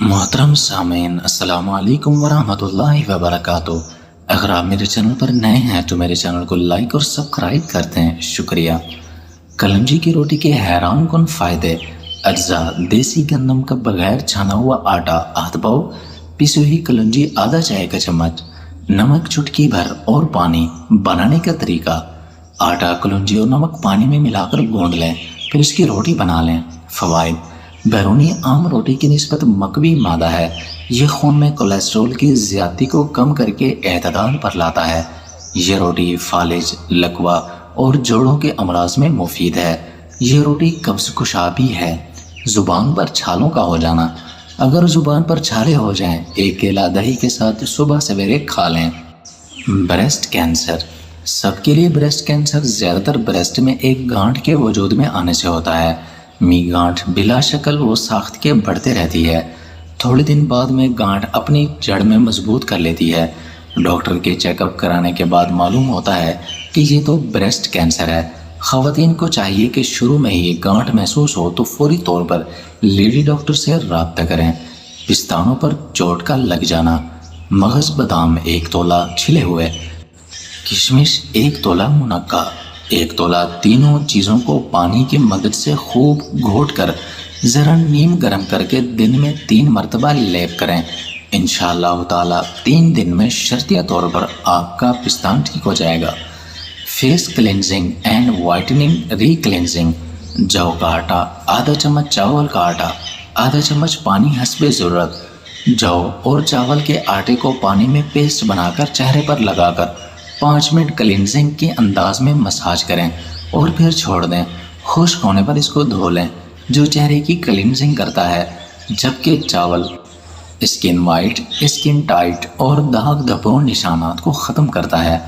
محترم سامعین، السلام علیکم ورحمۃ اللہ وبرکاتہ۔ اگر آپ میرے چینل پر نئے ہیں تو میرے چینل کو لائک اور سبسکرائب کرتے ہیں، شکریہ۔ کلنجی کی روٹی کے حیران کن فائدے۔ اجزاء: دیسی گندم کا بغیر چھانا ہوا آٹا آدھ پاؤ، پیسی ہوئی کلنجی آدھا چائے کا چمچ، نمک چٹکی بھر اور پانی۔ بنانے کا طریقہ: آٹا، کلنجی اور نمک پانی میں ملا کر گوندھ لیں، پھر اس کی روٹی بنا لیں۔ فوائد: بیرونی عام روٹی کی نسبت مکوی مادہ ہے۔ یہ خون میں کولیسٹرول کی زیادتی کو کم کر کے اعتدال پر لاتا ہے۔ یہ روٹی فالج، لکوہ اور جوڑوں کے امراض میں مفید ہے۔ یہ روٹی قبض کشا بھی ہے۔ زبان پر چھالوں کا ہو جانا: اگر زبان پر چھالے ہو جائیں، ایک کیلا دہی کے ساتھ صبح سویرے کھا لیں۔ بریسٹ کینسر: سب کے لیے بریسٹ کینسر زیادہ تر بریسٹ میں ایک گانٹھ کے وجود میں آنے سے ہوتا ہے۔ می گانٹھ بلا شکل و ساخت کے بڑھتے رہتی ہے، تھوڑے دن بعد میں گانٹھ اپنی جڑ میں مضبوط کر لیتی ہے۔ ڈاکٹر کے چیک اپ کرانے کے بعد معلوم ہوتا ہے کہ یہ تو بریسٹ کینسر ہے۔ خواتین کو چاہیے کہ شروع میں ہی گانٹھ محسوس ہو تو فوری طور پر لیڈی ڈاکٹر سے رابطہ کریں۔ پستانوں پر چوٹ کا لگ جانا: مغز بادام 1 تولہ چھلے ہوئے، کشمش 1 تولہ منقع، 1 تولہ تینوں چیزوں کو پانی کی مدد سے خوب گھوٹ کر ذرا نیم گرم کر کے دن میں 3 مرتبہ لیپ کریں۔ انشاءاللہ تعالی 3 دن میں شرطیہ طور پر آپ کا پستان ٹھیک ہو جائے گا۔ Face cleansing and whitening re cleansing: جو کا آٹا آدھا چمچ، چاول کا آٹا آدھا چمچ، پانی حسب ضرورت۔ جو اور چاول کے آٹے کو پانی میں پیسٹ بنا کر چہرے پر لگا کر 5 منٹ کلینزنگ کے انداز میں مساج کریں اور پھر چھوڑ دیں۔ خشک ہونے پر اس کو دھو لیں، جو چہرے کی کلینزنگ کرتا ہے، جبکہ چاول اسکن وائٹ، اسکن ٹائٹ اور داغ دھبوں نشانات کو ختم کرتا ہے۔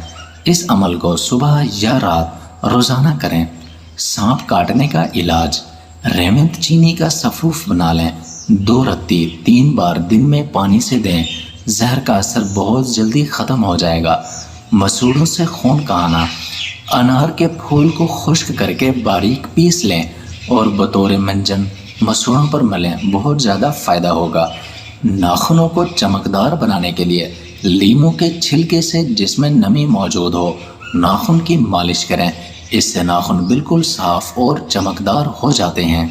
اس عمل کو صبح یا رات روزانہ کریں۔ سانپ کاٹنے کا علاج: ریمنت چینی کا سفوف بنا لیں، 2 رتی 3 بار دن میں پانی سے دیں، زہر کا اثر بہت جلدی ختم ہو جائے گا۔ مسوڑوں سے خون کا آنا: انار کے پھول کو خشک کر کے باریک پیس لیں اور بطور منجن مسوڑوں پر ملیں، بہت زیادہ فائدہ ہوگا۔ ناخنوں کو چمکدار بنانے کے لیے لیموں کے چھلکے سے جس میں نمی موجود ہو ناخن کی مالش کریں، اس سے ناخن بالکل صاف اور چمکدار ہو جاتے ہیں۔